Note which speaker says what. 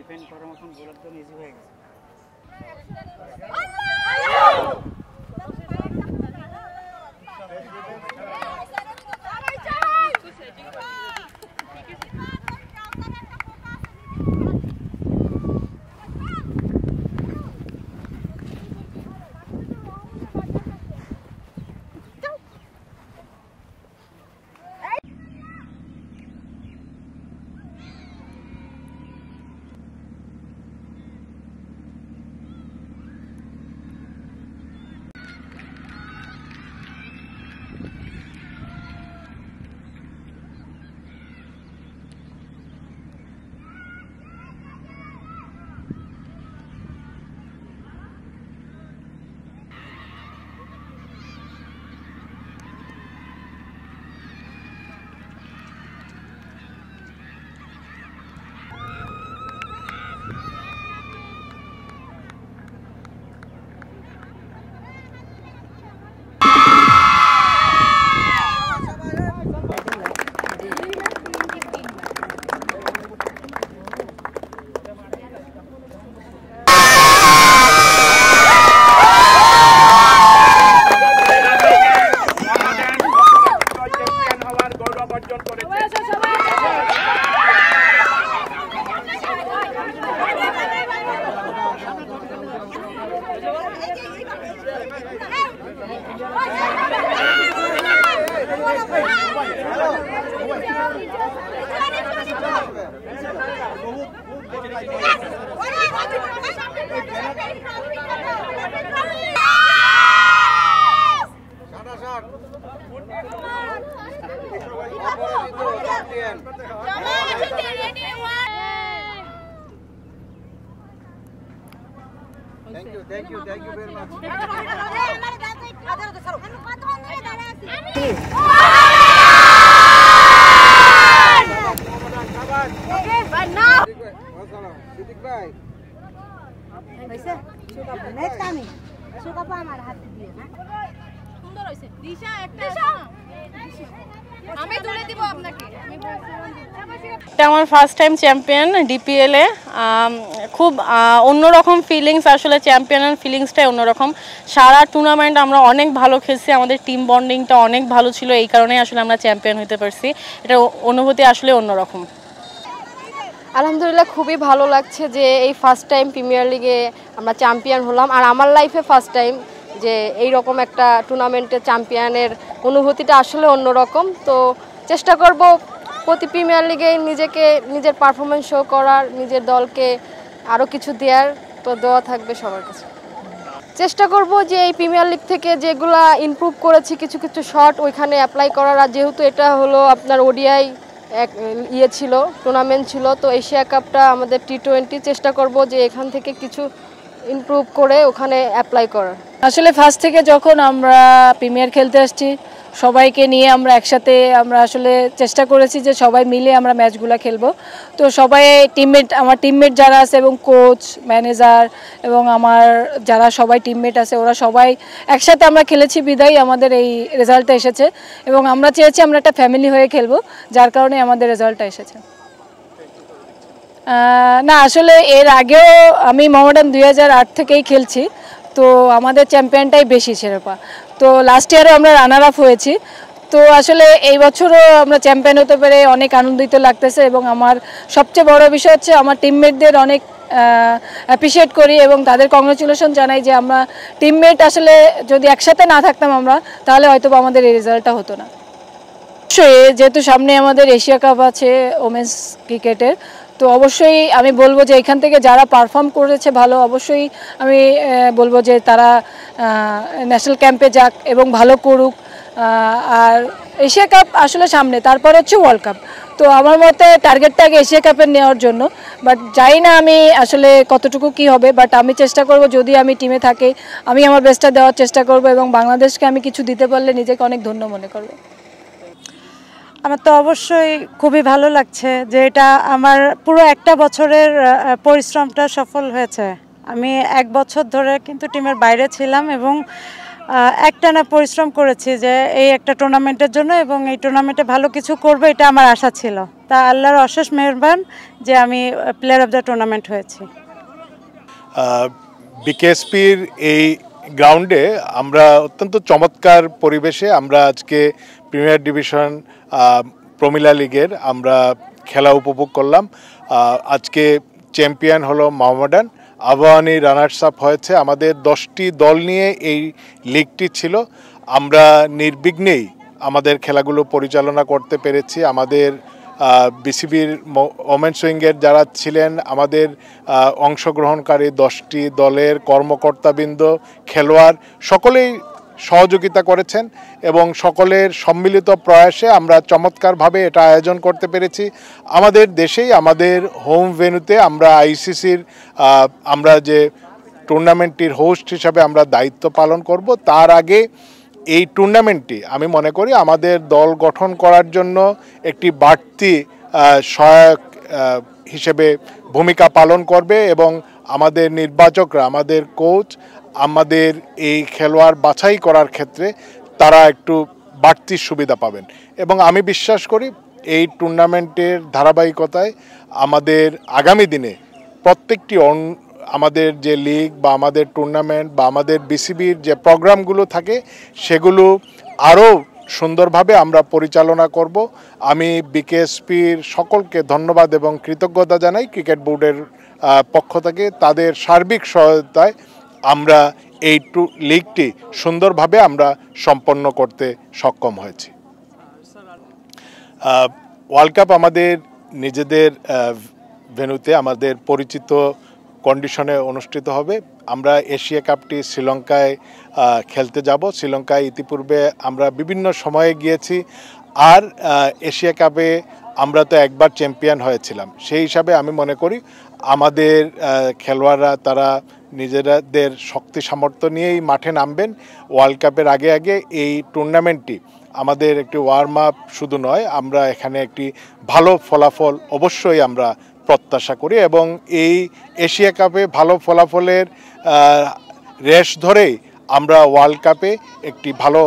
Speaker 1: Defend করার মতন bowler তো ইজি হয়ে গেছে।
Speaker 2: Thank you very much.
Speaker 3: আমার ফার্স্ট টাইম চ্যাম্পিয়ন ডিপিএলে খুব অন্যরকম ফিলিংস আসলে চ্যাম্পিয়নের ফিলিংসটাই অন্যরকম সারা টুর্নামেন্ট আমরা অনেক ভালো খেলছি আমাদের টিম বন্ডিংটা অনেক ভালো ছিল এই কারণেই আসলে আমরা চ্যাম্পিয়ন হতে পারছি এটা অনুভূতি আসলে অন্যরকম
Speaker 4: আলহামদুলিল্লাহ খুবই ভালো লাগছে যে এই ফার্স্ট টাইম প্রিমিয়ার লিগে আমরা চ্যাম্পিয়ন হলাম আর আমার লাইফে ফার্স্ট টাইম যে এই রকম একটা টুর্নামেন্টে চ্যাম্পিয়নের অনুভূতিটা আসলে অন্যরকম তো চেষ্টা করব প্রতি প্রিমিয়ার লিগে নিজেকে নিজের পারফরমেন্স শো করার নিজের দলকে আরও কিছু দেওয়ার তো দেওয়া থাকবে সবার কাছে চেষ্টা করব যে এই প্রিমিয়ার লিগ থেকে যেগুলা ইমপ্রুভ করেছি কিছু কিছু শট ওইখানে অ্যাপ্লাই করার আর যেহেতু এটা হলো আপনার ওডিআই এক ছিল টুর্নামেন্ট ছিল তো এশিয়া কাপটা আমাদের টি20 চেষ্টা করব যে এখান থেকে কিছু ইমপ্রুভ করে ওখানে অ্যাপ্লাই করার
Speaker 3: আসলে ফার্স্ট থেকে যখন আমরা প্রিমিয়ার খেলতে আসছি সবাইকে নিয়ে আমরা একসাথে আমরা আসলে চেষ্টা করেছি যে সবাই মিলে আমরা ম্যাচগুলো খেলবো তো সবাই আমার টিমমেট যারা আছে এবং কোচ ম্যানেজার এবং আমার যারা সবাই টিমমেট আছে ওরা সবাই একসাথে আমরা খেলেছি বিদায় আমাদের এই রেজাল্টটা এসেছে এবং আমরা চেয়েছি আমরা একটা ফ্যামিলি হয়ে খেলবো যার কারণে আমাদের রেজাল্টটা এসেছে না আসলে এর আগেও আমি মোহামেডান 2008 থেকেই খেলছি তো আমাদের চ্যাম্পিয়নটাই বেশি শিরোপা তো লাস্ট ইয়ারও আমরা রানার আপ হয়েছি তো আসলে এই বছরও আমরা চ্যাম্পিয়ন হতে পেরে অনেক আনন্দিত লাগতেছে এবং আমার সবচেয়ে বড় বিষয় হচ্ছে আমার টিমমেটদের অনেক অ্যাপ্রিসিয়েট করি এবং তাদের কংগ্রাচুলেশন জানাই যে আমরা টিমমেট আসলে যদি একসাথে না থাকতাম আমরা তাহলে হয়তো আমাদের এই রেজাল্টটা হতো না অবশ্যই যেহেতু সামনে আমাদের এশিয়া কাপ আছে ওমেন্স ক্রিকেটের তো অবশ্যই আমি বলবো যে এখান থেকে যারা পারফর্ম করেছে ভালো অবশ্যই আমি বলবো যে তারা ন্যাশনাল ক্যাম্পে যাক এবং ভালো করুক আর এশিয়া কাপ আসলে সামনে তারপর হচ্ছে ওয়ার্ল্ড কাপ তো আমার মতে টার্গেটটা আগে এশিয়া কাপের নেওয়ার জন্য বাট জানি না আমি আসলে কতটুকু কি হবে বাট আমি চেষ্টা করব যদি আমি টিমে থাকি আমি আমার বেস্টটা দেওয়ার চেষ্টা করব এবং বাংলাদেশকে আমি কিছু দিতে পারলে নিজেকে অনেক ধন্য মনে করব
Speaker 5: আমার তো অবশ্যই খুবই ভালো লাগছে যে এটা আমার পুরো একটা বছরের পরিশ্রমটা সফল হয়েছে আমি এক বছর ধরে কিন্তু টিমের বাইরে ছিলাম এবং একটানা পরিশ্রম করেছি যে এই একটা টুর্নামেন্টের জন্য, এবং এই টুর্নামেন্টে ভালো কিছু করবে এটা আমার আশা ছিল। তা আল্লাহর অশেষ মেহেরবান যে আমি প্লেয়ার অফ দ্য টুর্নামেন্ট হয়েছি।
Speaker 6: বিকেএসপির এই গ্রাউন্ডে আমরা অত্যন্ত চমৎকার পরিবেশে আমরা আজকে প্রিমিয়ার ডিভিশন প্রমিলা লিগের আমরা খেলা উপভোগ করলাম। আজকে চ্যাম্পিয়ন হলো মোহামেডান, আবাহনী রানার্স আপ হয়েছে। আমাদের 10টি দল নিয়ে এই লিগটি ছিল। আমরা নির্বিঘ্নেই আমাদের খেলাগুলো পরিচালনা করতে পেরেছি। আমাদের বিসিবির ওমেন্স উইংয়ের যারা ছিলেন, আমাদের অংশগ্রহণকারী 10টি দলের কর্মকর্তাবৃন্দ, খেলোয়াড় সকলেই সহযোগিতা করেছেন এবং সকলের সম্মিলিত প্রয়াসে আমরা চমৎকারভাবে এটা আয়োজন করতে পেরেছি। আমাদের দেশেই আমাদের হোম ভেন্যুতে আমরা আইসিসির আমরা যে টুর্নামেন্টটির হোস্ট হিসাবে আমরা দায়িত্ব পালন করব। তার আগে এই টুর্নামেন্টটি আমি মনে করি আমাদের দল গঠন করার জন্য একটি বাড়তি সহায়ক হিসেবে ভূমিকা পালন করবে এবং আমাদের নির্বাচকরা, আমাদের কোচ, আমাদের এই খেলোয়াড় বাছাই করার ক্ষেত্রে তারা একটু বাড়তি সুবিধা পাবেন এবং আমি বিশ্বাস করি এই টুর্নামেন্টের ধারাবাহিকতায় আমাদের আগামী দিনে প্রত্যেকটি আমাদের যে লিগ বা আমাদের টুর্নামেন্ট বা আমাদের বিসিবির যে প্রোগ্রামগুলো থাকে সেগুলো আরও সুন্দরভাবে আমরা পরিচালনা করব। আমি বিকেএসপির সকলকে ধন্যবাদ এবং কৃতজ্ঞতা জানাই ক্রিকেট বোর্ডের পক্ষ থেকে। তাদের সার্বিক সহায়তায় আমরা এই লিগটি সুন্দরভাবে আমরা সম্পন্ন করতে সক্ষম হয়েছি। ওয়ার্ল্ড কাপ আমাদের নিজেদের ভেন্যুতে আমাদের পরিচিত কন্ডিশনে অনুষ্ঠিত হবে। আমরা এশিয়া কাপটি শ্রীলঙ্কায় খেলতে যাব। শ্রীলঙ্কায় ইতিপূর্বে আমরা বিভিন্ন সময়ে গিয়েছি, আর এশিয়া কাপে আমরা তো একবার চ্যাম্পিয়ন হয়েছিলাম। সেই হিসাবে আমি মনে করি আমাদের খেলোয়াড়রা তারা নিজেদের শক্তি সামর্থ্য নিয়েই মাঠে নামবেন। ওয়ার্ল্ড কাপের আগে আগে এই টুর্নামেন্টটি আমাদের একটি ওয়ার্ম আপ শুধু নয়, আমরা এখানে একটি ভালো ফলাফল অবশ্যই আমরা প্রত্যাশা করি এবং এই এশিয়া কাপে ভালো ফলাফলের রেশ ধরেই আমরা ওয়ার্ল্ড কাপে একটি ভালো